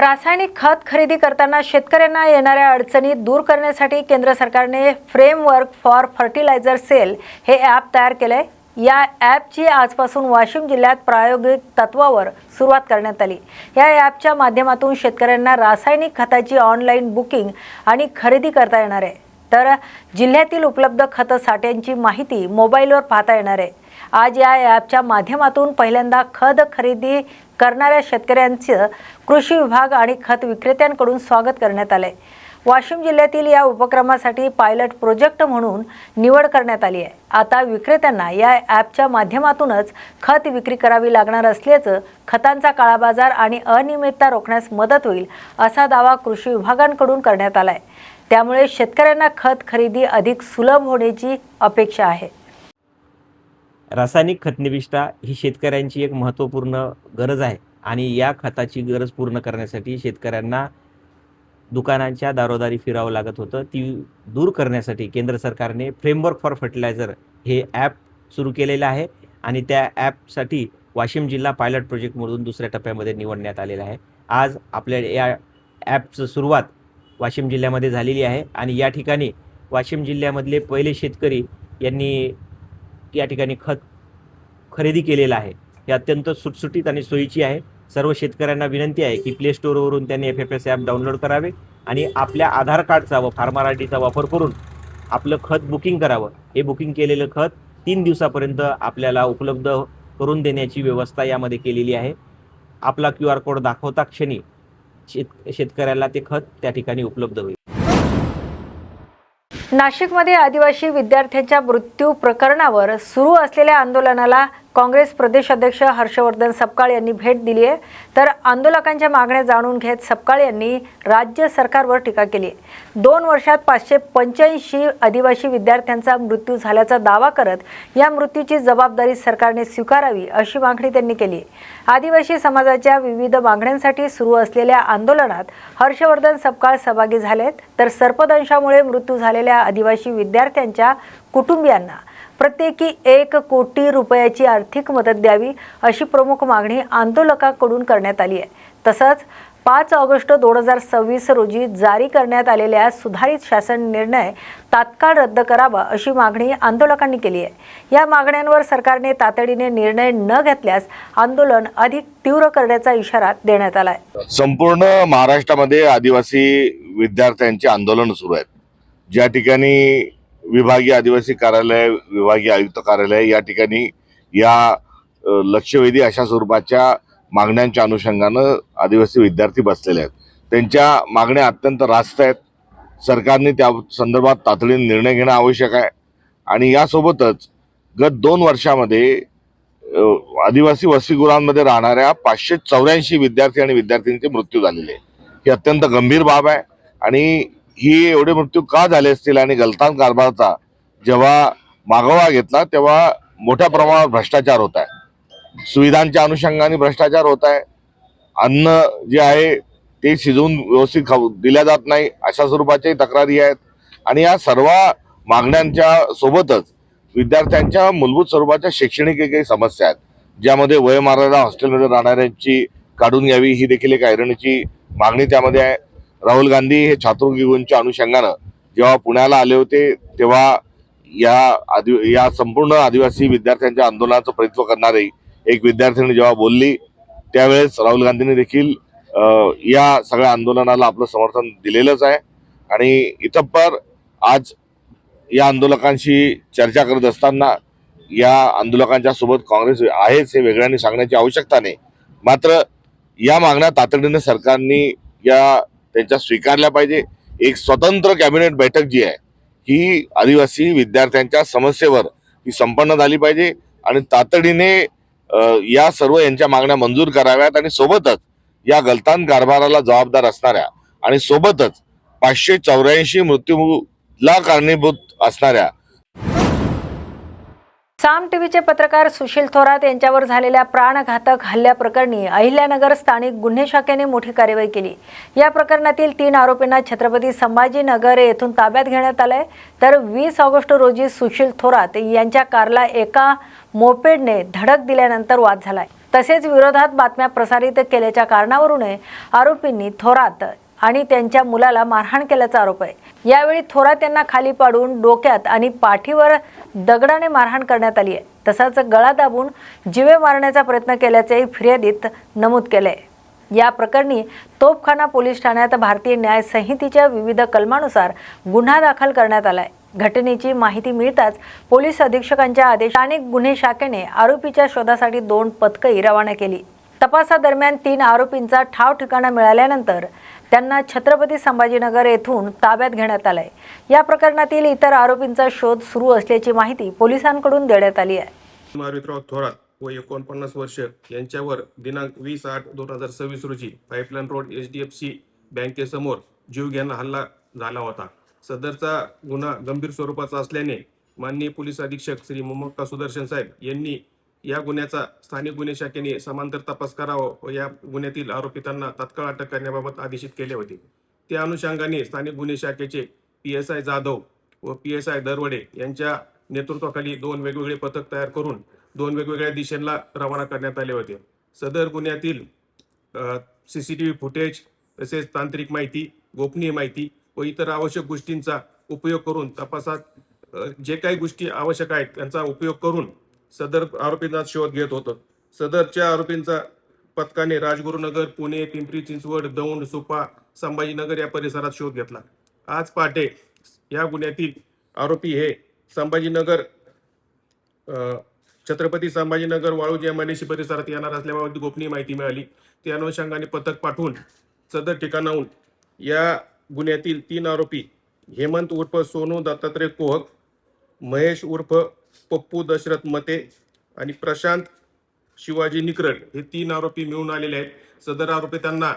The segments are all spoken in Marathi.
रासायनिक खत खरेदी करताना शेतकऱ्यांना येणाऱ्या अडचणी दूर करण्यासाठी केंद्र सरकारने फ्रेमवर्क फॉर फर्टिलायझर सेल हे ॲप तयार केले। या ॲपची आजपासून वाशिम जिल्ह्यात प्रायोगिक तत्वावर सुरुवात करण्यात आली। या ॲपच्या माध्यमातून शेतकऱ्यांना रासायनिक खताची ऑनलाईन बुकिंग आणि खरेदी करता येणार आहे, तर जिल्ह्यातील उपलब्ध खत साठ्यांची माहिती मोबाईलवर पाहता येणार आहे। आज या ॲपच्या माध्यमातून पहिल्यांदा खत खरेदी करणाऱ्या शेतकऱ्यांचं कृषी विभाग आणि खत विक्रेत्यांकडून स्वागत करण्यात आले। वाशिम जिल्ह्यातील या उपक्रमासाठी पायलट प्रोजेक्ट म्हणून निवड करण्यात आली आहे। आता विक्रेत्यांना या ॲपच्या माध्यमातूनच खत विक्री करावी लागणार असल्याचं, खतांचा काळाबाजार आणि अनियमितता रोखण्यास मदत होईल असा दावा कृषी विभागाकडून करण्यात आला आहे। त्यामुळे शेतकऱ्यांना खत खरेदी अधिक सुलभ होण्याची अपेक्षा आहे। रासायनिक खतनिविष्ठा ही शेतकऱ्यांची एक महत्त्वपूर्ण गरज आहे आणि या खताची गरज पूर्ण करण्यासाठी शेतकऱ्यांना दुकानांच्या दारोदारी फिरावं लागत होतं। ती दूर करण्यासाठी केंद्र सरकारने फ्रेमवर्क फॉर फर्टिलायझर हे ॲप सुरू केलेलं आहे आणि त्या ॲपसाठी वाशिम जिल्हा पायलट प्रोजेक्टमधून दुसऱ्या टप्प्यामध्ये निवडण्यात आलेला आहे। आज आपल्या या ॲपचं सुरुवात वाशिम जिल्ह्यामध्ये झालेली आहे आणि या ठिकाणी वाशिम जिल्ह्यामधले पहिले शेतकरी यांनी या ठिकाणी खत खरेदी केलेलं आहे। हे अत्यंत सुटसुटीत आणि सोयीची आहे। सर्व शेतकऱ्यांना विनंती आहे की प्ले स्टोअरवरून त्यांनी FFS ॲप डाउनलोड करावे आणि आपल्या आधार कार्डचा व फार्मर ID चा वापर करून आपलं खत बुकिंग करावं। हे बुकिंग केलेलं खत 3 दिवसापर्यंत आपल्याला उपलब्ध करून देण्याची व्यवस्था यामध्ये केलेली आहे। आपला QR कोड दाखवता क्षणी शेतकऱ्याला ते खत त्या ठिकाणी उपलब्ध होईल। नाशिकमध्ये आदिवासी विद्यार्थ्यांच्या मृत्यू प्रकरणावर सुरू असलेल्या आंदोलनाला काँग्रेस प्रदेश अध्यक्ष हर्षवर्धन सपकाळ यांनी भेट दिली आहे, तर आंदोलकांच्या मागण्या जाणून घेत सपकाळ यांनी राज्य सरकारवर टीका केली आहे। 2 वर्षात 585 आदिवासी विद्यार्थ्यांचा मृत्यू झाल्याचा दावा करत या मृत्यूची जबाबदारी सरकारने स्वीकारावी अशी मागणी त्यांनी केली आहे। आदिवासी समाजाच्या विविध मागण्यांसाठी सुरू असलेल्या आंदोलनात हर्षवर्धन सपकाळ सहभागी झालेत, तर सर्पदंशामुळे मृत्यू झालेल्या आदिवासी विद्यार्थ्यांच्या कुटुंबियांना प्रत्येकी 1 कोटी रुपयाची आर्थिक मदत द्यावी अशी प्रमुख मागणी आंदोलकांकडून करण्यात आली आहे। तसंच 5 ऑगस्ट 2026 रोजी जारी करण्यात आलेल्या सुधारित शासन निर्णय तात्काळ रद्द करावा अशी मागणी आंदोलकांनी केली आहे। या मागण्यांवर सरकारने तातडीने निर्णय न घेतल्यास आंदोलन अधिक तीव्र करण्याचा इशारा देण्यात आला आहे। संपूर्ण महाराष्ट्रामध्ये आदिवासी विद्यार्थ्यांचे आंदोलन सुरू आहेत। ज्या ठिकाणी विभागीय आदिवासी कार्यालय, विभागीय आयुक्त कार्यालय या ठिकाणी या लक्षवेधी अशा स्वरूपाच्या मागण्यांच्या अनुषंगानं आदिवासी विद्यार्थी बसलेले आहेत। त्यांच्या मागण्या अत्यंत रास्त आहेत। सरकारने त्या संदर्भात तातडीने निर्णय घेणं आवश्यक आहे आणि यासोबतच गत 2 वर्षामध्ये आदिवासी वसतिगृहांमध्ये राहणाऱ्या 584 विद्यार्थी आणि विद्यार्थ्यांचे मृत्यू झालेले ही अत्यंत गंभीर बाब आहे आणि ही एवढे मृत्यू का झाले असतील आणि गलतान कारभाराचा जेव्हा मागोवा घेतला तेव्हा मोठ्या प्रमाणावर भ्रष्टाचार होत आहे। सुविधांच्या अनुषंगाने भ्रष्टाचार होत आहे। अन्न जे आहे ते शिजवून व्यवस्थित दिल्या जात नाही अशा स्वरूपाच्या तक्रारी आहेत आणि या सर्व मागण्यांच्या सोबतच विद्यार्थ्यांच्या मूलभूत स्वरूपाच्या शैक्षणिक काही समस्या आहेत, ज्यामध्ये वयोमर्यादा हॉस्टेलमध्ये राहणाऱ्यांची काढून घ्यावी ही देखील एक ऐरणीची मागणी त्यामध्ये आहे। राहुल गांधी हे छात्रवृत्तीच्या अनुषंगानं जेव्हा पुण्याला आले होते तेव्हा या संपूर्ण आदिवासी विद्यार्थ्यांच्या आंदोलनाचं प्रतिनिधित्व करणारी एक विद्यार्थिनी जेव्हा बोलली त्यावेळेस राहुल गांधींनी देखील या सगळ्या आंदोलनाला आपलं समर्थन दिलेलंच आहे आणि इतपर आज या आंदोलकांशी चर्चा करत असताना या आंदोलकांच्या सोबत काँग्रेस आहेच हे वेगळ्यांनी सांगण्याची आवश्यकता नाही। मात्र या मागण्या तातडीने सरकारने त्यांच्या स्वीकारल्या पाहिजे। एक स्वतंत्र कॅबिनेट बैठक जी आहे ही आदिवासी विद्यार्थ्यांच्या समस्येवर ही संपन्न झाली पाहिजे आणि तातडीने या सर्व यांच्या मागण्या मंजूर कराव्यात आणि सोबतच या गलतान कारभाराला जबाबदार असणाऱ्या आणि सोबतच 584 मृत्यूला कारणीभूत असणाऱ्या साम टीव्हीचे पत्रकार सुशील थोरात यांच्यावर झालेल्या प्राणघातक हल्ल्याप्रकरणी अहिल्यानगर स्थानिक गुन्हे शाखेने मोठी कार्यवाही केली। या प्रकरणातील 3 आरोपींना छत्रपती संभाजीनगर येथून ताब्यात घेण्यात आले। तर 20 ऑगस्ट रोजी सुशील थोरात यांच्या कारला एका मोपेडने धडक दिल्यानंतर वाद झालाय। तसेच विरोधात बातम्या प्रसारित केल्याच्या कारणावरून आरोपींनी थोरात आणि त्यांच्या मुलाला मारहाण केल्याचा आरोप आहे। यावेळी थोरात यांना खाली पाडून डोक्यात आणि पाठीवर दगडाने मारहाण करण्यात आली आहे। तसंच गळा दाबून जीवे मारण्याचा प्रयत्न केल्याचेही फिर्यादीत नमूद केले। या प्रकरणी तोफखाना पोलीस ठाण्यात भारतीय न्याय संहितेच्या विविध कलमानुसार गुन्हा दाखल करण्यात आलाय। घटनेची माहिती मिळताच पोलीस अधीक्षकांच्या आदेशाने गुन्हे शाखेने आरोपीच्या शोधासाठी 2 पथकही रवाना केली। तपासादरम्यान 3 आरोपींचा ठाव ठिकाणा मिळाल्यानंतर त्यांना छत्रपती संभाजीनगर येथून ताब्यात घेण्यात आले। या प्रकरणातील इतर आरोपींचा शोध सुरू असल्याची माहिती पोलिसांकडून देण्यात आली आहे। मारुतीराव थोरात व 49 वर्ष यांच्यावर दिनांक 20/8/2026 रोजी पाईपलाईन रोड HDFC बँकेसमोर जीवघेणा हल्ला झाला होता। सदरचा गुन्हा गंभीर स्वरूपाचा असल्याने माननीय पोलीस अधीक्षक श्री मुमक्का सुदर्शन साहेब यांनी या गुन्ह्याचा स्थानिक गुन्हे शाखेने समांतर तपास करावा व या गुन्ह्यातील आरोपितांना तात्काळ अटक करण्याबाबत आदेशित केले होते। त्या अनुषंगाने स्थानिक गुन्हे शाखेचे PSI जाधव व PSI दरवडे यांच्या नेतृत्वाखाली 2 वेगवेगळे पथक तयार करून 2 वेगवेगळ्या दिशेला रवाना करण्यात आले होते। सदर गुन्ह्यातील CCTV फुटेज तसेच तांत्रिक माहिती, गोपनीय माहिती व इतर आवश्यक गोष्टींचा उपयोग करून तपासात जे काही गोष्टी आवश्यक आहेत त्यांचा उपयोग करून सदर आरोपींचा शोध घेत होतं। सदरच्या आरोपींचा पथकाने राजगुरुनगर, पुणे, पिंपरी चिंचवड, दौंड, सुपा, संभाजीनगर या परिसरात शोध घेतला। आज पहाटे या गुन्ह्यातील आरोपी हे संभाजीनगर छत्रपती संभाजीनगर वाळूज या मनेशी परिसरात येणार असल्याबाबत गोपनीय माहिती मिळाली। त्या अनुषंगाने पथक पाठवून सदर ठिकाणाहून या गुन्ह्यातील 3 आरोपी हेमंत उर्फ सोनू दत्तात्रय कोहक, महेश उर्फ पप्पू दशरथ मते आणि प्रशांत शिवाजी निकरड हे 3 आरोपी मिळून आलेले आहेत। सदर आरोपी त्यांना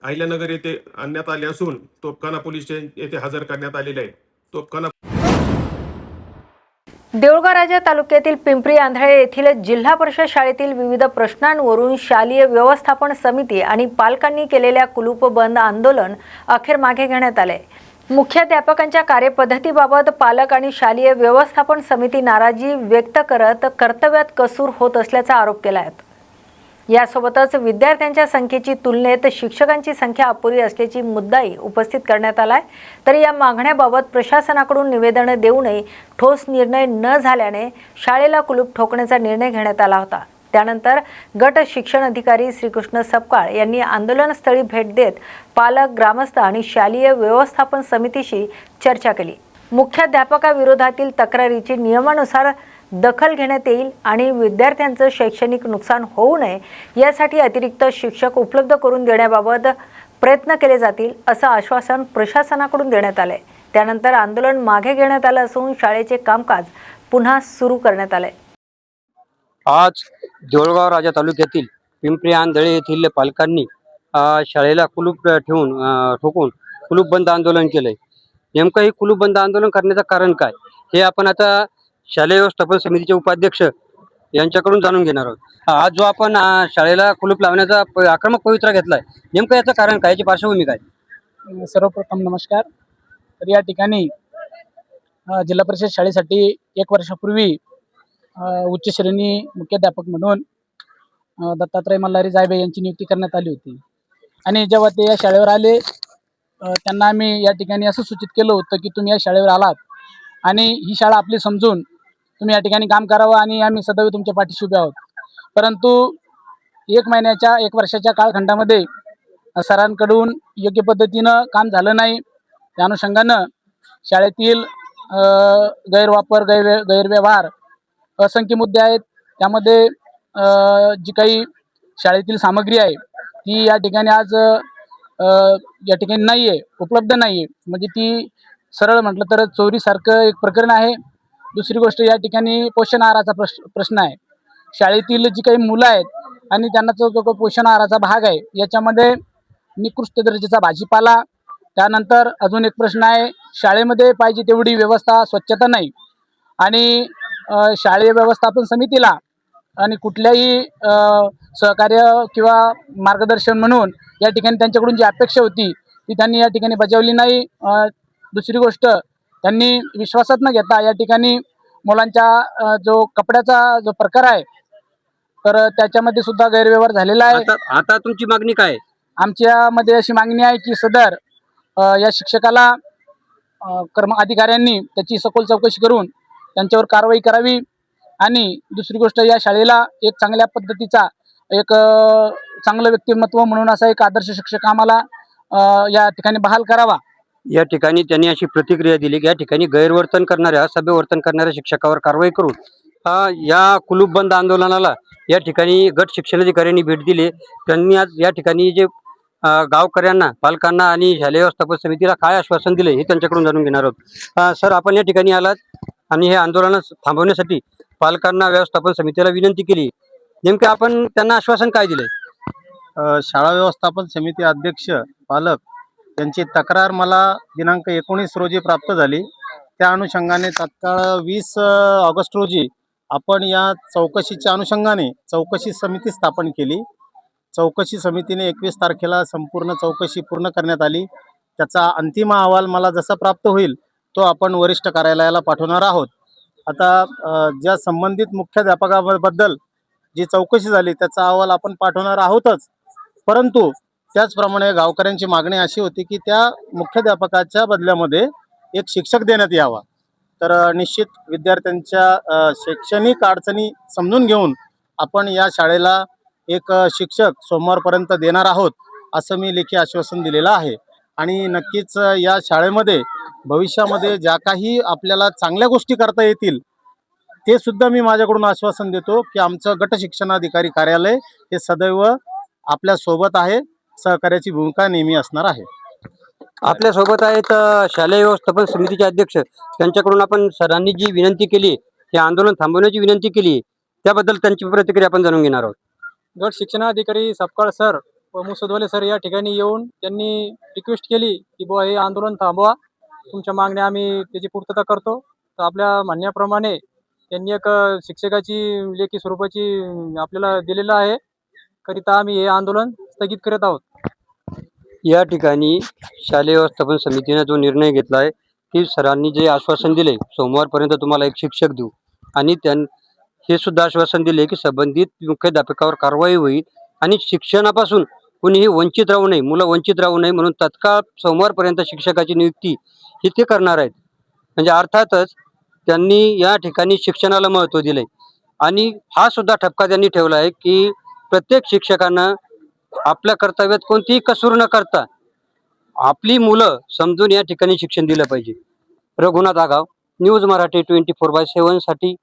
अहिल्यानगर येथे आणण्यात आले असून तोफखाना पोलीस स्टेशन येथे हजर करण्यात आलेले आहे। तोफखाना देऊळगाव राजा तालुक्यातील पिंपरी आंधळे येथील जिल्हा परिषद शाळेतील विविध प्रश्नांवरून शालेय व्यवस्थापन समिती आणि पालकांनी केलेल्या कुलूप बंद आंदोलन अखेर मागे घेण्यात आले। मुख्याध्यापकांच्या कार्यपद्धतीबाबत पालक आणि शालेय व्यवस्थापन समिती नाराजी व्यक्त करत कर्तव्यात कसूर होत असल्याचा आरोप केला आहे। यासोबतच विद्यार्थ्यांच्या संख्येची तुलनेत शिक्षकांची संख्या अपुरी असल्याची मुद्दाही उपस्थित करण्यात आलाय। तर या मागण्याबाबत प्रशासनाकडून निवेदन देऊनही ठोस निर्णय न झाल्याने शाळेला कुलूप ठोकण्याचा निर्णय घेण्यात आला होता। त्यानंतर गट शिक्षण अधिकारी श्रीकृष्ण सपकाळ यांनी आंदोलनस्थळी भेट देत पालक, ग्रामस्थ आणि शालेय व्यवस्थापन समितीशी चर्चा केली। मुख्याध्यापकाविरोधातील तक्रारीची नियमानुसार दखल घेण्यात येईल आणि विद्यार्थ्यांचं शैक्षणिक नुकसान होऊ नये यासाठी अतिरिक्त शिक्षक उपलब्ध करून देण्याबाबत प्रयत्न केले जातील असं आश्वासन प्रशासनाकडून देण्यात आले। त्यानंतर आंदोलन मागे घेण्यात आलं असून शाळेचे कामकाज पुन्हा सुरू करण्यात आले। आज देऊळगाव राजा तालुक्यातील पिंपरी आंधळे येथील पालकांनी शाळेला कुलूप ठोकून कुलूप बंद आंदोलन केलंय। नेमकं हे कुलूप बंद आंदोलन करण्याचं कारण काय हे आपण आता शालेय व्यवस्थापन समितीचे उपाध्यक्ष यांच्याकडून जाणून घेणार आहोत। आज जो आपण शाळेला कुलूप लावण्याचा आक्रमक पवित्रा घेतलाय, नेमकं याचं कारण काय, याची पार्श्वभूमी काय? सर्वप्रथम नमस्कार। तर या ठिकाणी जिल्हा परिषद शाळेसाठी 1 वर्षापूर्वी उच्च श्रेणी मुख्याध्यापक म्हणून दत्तात्रय मल्हारी जायबे यांची नियुक्ती करण्यात आली होती आणि जेव्हा ते या शाळेवर आले त्यांना आम्ही या ठिकाणी असं सूचित केलं होतं की तुम्ही या शाळेवर आलात आणि ही शाळा आपली समजून तुम्ही या ठिकाणी काम करावं आणि आम्ही सदैव तुमच्या पाठीशी उभे आहोत। परंतु 1 वर्षाच्या कालखंडामध्ये सरांकडून योग्य पद्धतीनं काम झालं नाही। त्या अनुषंगानं शाळेतील गैरवापर, गैरव्यवहार असंख्य मुद्दे आहेत। त्यामध्ये जी काही शाळेतील सामग्री आहे ती या ठिकाणी आज या ठिकाणी नाही आहे, उपलब्ध नाही आहे। म्हणजे ती सरळ म्हटलं तर चोरीसारखं एक प्रकरण आहे। दुसरी गोष्ट या ठिकाणी पोषण आहाराचा प्रश्न आहे। शाळेतील जी काही मुलं आहेत आणि त्यांना जो पोषण आहाराचा भाग आहे याच्यामध्ये निकृष्ट दर्जाचा भाजीपाला, त्यानंतर अजून एक प्रश्न आहे शाळेमध्ये पाहिजे तेवढी व्यवस्था, स्वच्छता नाही आणि शालेय व्यवस्थापन समितीला आणि कुठल्याही सहकार्य किंवा मार्गदर्शन म्हणून या ठिकाणी त्यांच्याकडून जी अपेक्षा होती ती त्यांनी या ठिकाणी बजावली नाही. दुसरी गोष्ट, त्यांनी विश्वासात न घेता या ठिकाणी मुलांच्या जो कपड्याचा जो प्रकार आहे तर त्याच्यामध्ये सुद्धा गैरव्यवहार झालेला आहे. आता तुमची मागणी काय आहे? आमच्यामध्ये अशी मागणी आहे की सदर या शिक्षकाला अधिकाऱ्यांनी त्याची सखोल चौकशी करून त्यांच्यावर कारवाई करावी आणि दुसरी गोष्ट, या शाळेला एक चांगल्या पद्धतीचा एक चांगलं व्यक्तिमत्व म्हणून असा एक आदर्श शिक्षक आम्हाला या ठिकाणी बहाल करावा. या ठिकाणी त्यांनी अशी प्रतिक्रिया दिली की या ठिकाणी गैरवर्तन करणाऱ्या, असभ्य वर्तन करणाऱ्या शिक्षकावर कारवाई करून या कुलूप बंद आंदोलनाला या ठिकाणी गट शिक्षणाधिकाऱ्यांनी भेट दिली. त्यांनी आज या ठिकाणी जे गावकऱ्यांना, पालकांना आणि शालेय व्यवस्थापन समितीला काय आश्वासन दिले हे त्यांच्याकडून जाणून घेणार आहोत. सर, आपण या ठिकाणी आलात आणि हे आंदोलन थांबवण्यासाठी पालकांना, व्यवस्थापन समितीला विनंती केली. नेमकं आपण त्यांना आश्वासन काय दिले? शाळा व्यवस्थापन समिती अध्यक्ष, पालक यांची तक्रार मला दिनांक 19 रोजी प्राप्त झाली. त्या अनुषंगाने तात्काळ 20 ऑगस्ट रोजी आपण या चौकशीच्या अनुषंगाने चौकशी समिती स्थापन केली. चौकशी समितीने 21 तारखेला संपूर्ण चौकशी पूर्ण करण्यात आली. त्याचा अंतिम अहवाल मला जसा प्राप्त होईल तो आपण वरिष्ठ कार्यालयाला पाठवणार आहोत. आता ज्या संबंधित मुख्याध्यापकाबद्दल जी चौकशी झाली त्याचा अहवाल आपण पाठवणार आहोतच, परंतु त्याचप्रमाणे गावकऱ्यांची मागणी अशी होती की त्या मुख्याध्यापकाच्या बदल्यामध्ये एक शिक्षक देण्यात यावा. तर निश्चित विद्यार्थ्यांच्या शैक्षणिक अडचणी समजून घेऊन आपण या शाळेला एक शिक्षक सोमवारपर्यंत देणार आहोत असं मी लेखी आश्वासन दिलेलं आहे. आणि नक्कीच या शाळेमध्ये भविष्यामध्ये ज्या काही आपल्याला चांगल्या गोष्टी करता येतील ते सुद्धा मी माझ्याकडून आश्वासन देतो की आमचं गट शिक्षणाधिकारी कार्यालय हे सदैव आपल्या सोबत आहे. सहकार्याची भूमिका नेहमी असणार आहे. आपल्या सोबत आहेत शालेय व्यवस्थापन समितीचे अध्यक्ष. त्यांच्याकडून आपण सरांनी जी विनंती केली, हे आंदोलन थांबवण्याची विनंती केली, त्याबद्दल त्यांची प्रतिक्रिया आपण जाणून घेणार आहोत. गट शिक्षणाधिकारी सपकाळ सर व मुसदवाले सर या ठिकाणी येऊन त्यांनी रिक्वेस्ट केली की बुवा हे आंदोलन थांबवा, तुमच्या मागण्या आम्ही त्याची पूर्तता करतो. तर आपल्या म्हणण्याप्रमाणे त्यांनी एक शिक्षकाची लेखी स्वरूपाची आपल्याला दिलेलं आहे, करिता आम्ही हे आंदोलन स्थगित करत आहोत. या ठिकाणी शालेय व्यवस्थापन समितीने जो निर्णय घेतला आहे की सरांनी जे आश्वासन दिले सोमवारपर्यंत तुम्हाला एक शिक्षक देऊ, आणि हे सुद्धा आश्वासन दिले की संबंधित मुख्याध्यापकावर कारवाई होईल आणि शिक्षणापासून कुणीही वंचित राहू नये, मुलं वंचित राहू नये म्हणून तत्काळ सोमवारपर्यंत शिक्षकाची नियुक्ती ही ते करणार आहेत. म्हणजे अर्थातच त्यांनी या ठिकाणी शिक्षणाला महत्त्व दिले. आणि हा सुद्धा ठपका त्यांनी ठेवला आहे की प्रत्येक शिक्षकांना आपल्या कर्तव्यात कोणतीही कसूर न करता आपली मुलं समजून या ठिकाणी शिक्षण दिलं पाहिजे. रघुनाथ आगाव, न्यूज मराठी 24/7 साठी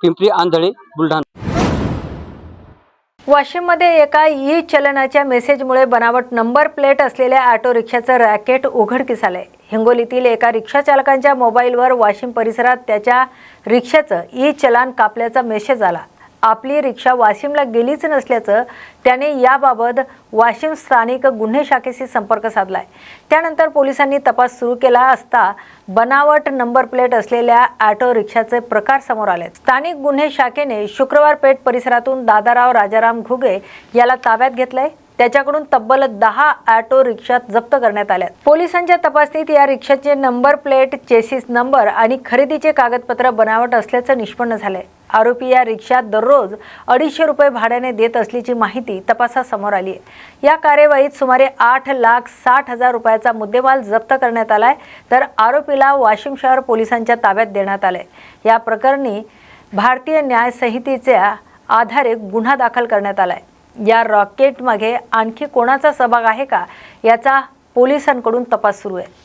पिंपरी आंधळे, बुलढाणा. वाशिममध्ये एका ई चलनाच्या मेसेजमुळे बनावट नंबर प्लेट असलेल्या ऑटो रिक्षाचं रॅकेट उघडकीस आलंय. हिंगोलीतील एका रिक्षा चालकांच्या मोबाईलवर वाशिम परिसरात त्याच्या रिक्षाचं ई चलान कापल्याचा मेसेज आला. आपली रिक्षा वाशिमला गेलीच नसल्याचं त्याने याबाबत वाशिम स्थानिक गुन्हे शाखेशी संपर्क साधलाय. त्यानंतर पोलिसांनी तपास सुरू केला असता बनावट नंबर प्लेट असलेल्या ऑटो रिक्षाचे प्रकार समोर आले. स्थानिक गुन्हे शाखेने शुक्रवार पेठ परिसरातून दादाराव राजाराम घुगे याला ताब्यात घेतलंय. त्याच्याकडून तब्बल 10 ऑटो रिक्षा जप्त करण्यात आल्या. पोलिसांच्या तपासणीत या रिक्षाचे नंबर प्लेट, चेसिस नंबर आणि खरेदीचे कागदपत्र बनावट असल्याचं निष्पन्न झालंय. आरोपी या रिक्षा दररोज 250 रुपये भाड्याने देत असल्याची माहिती तपासात समोर आली आहे. या कार्यवाहीत सुमारे 8,60,000 रुपयाचा मुद्देमाल जप्त करण्यात आलाय, तर आरोपीला वाशिम शहर पोलिसांच्या ताब्यात देण्यात आलंय. या प्रकरणी भारतीय न्याय संहितेच्या आधारे गुन्हा दाखल करण्यात आलाय. या रॉकेटमागे आणखी कोणाचा सहभाग आहे का याचा पोलिसांकडून तपास सुरू आहे.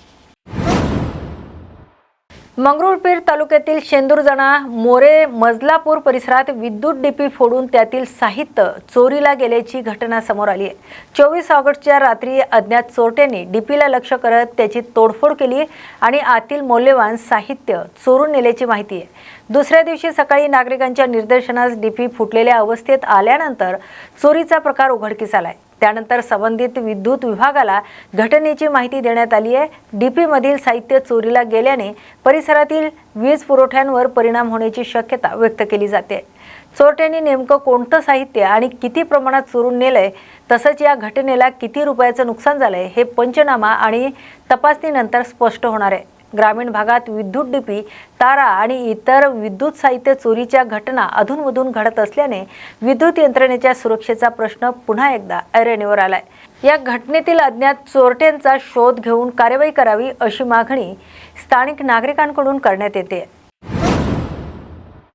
मंगरुळपीर तालुक्यातील शेंदूरजना मोरे मजलापूर परिसरात विद्युत डीपी फोडून त्यातील साहित्य चोरीला गेल्याची घटना समोर आली आहे. 24 ऑगस्टच्या रात्री अज्ञात चोरट्यांनी डीपीला लक्ष्य करत त्याची तोडफोड केली आणि आतील मौल्यवान साहित्य चोरून नेल्याची माहिती आहे. दुसऱ्या दिवशी सकाळी नागरिकांच्या निदर्शनास डीपी फुटलेल्या अवस्थेत आल्यानंतर चोरीचा प्रकार उघडकीस आलाय. त्यानंतर संबंधित विद्युत विभागाला घटनेची माहिती देण्यात आली आहे. डीपी मधील साहित्य चोरीला गेल्याने परिसरातील वीज पुरवठ्यांवर परिणाम होण्याची शक्यता व्यक्त केली जाते. चोरट्यांनी नेमकं कोणतं साहित्य आणि किती प्रमाणात चोरून नेलंय, तसंच या घटनेला किती रुपयाचं नुकसान झालंय हे पंचनामा आणि तपासणीनंतर स्पष्ट होणार आहे. ग्रामीण भागात विद्युत डीपी, तारा आणि इतर विद्युत साहित्य चोरीच्या घटना अधूनमधून घडत असल्याने विद्युत यंत्रणेच्या सुरक्षेचा प्रश्न पुन्हा एकदा ऐरणीवर आलाय. या घटनेतील अज्ञात चोरट्यांचा शोध घेऊन कार्यवाही करावी अशी मागणी स्थानिक नागरिकांकडून करण्यात येते.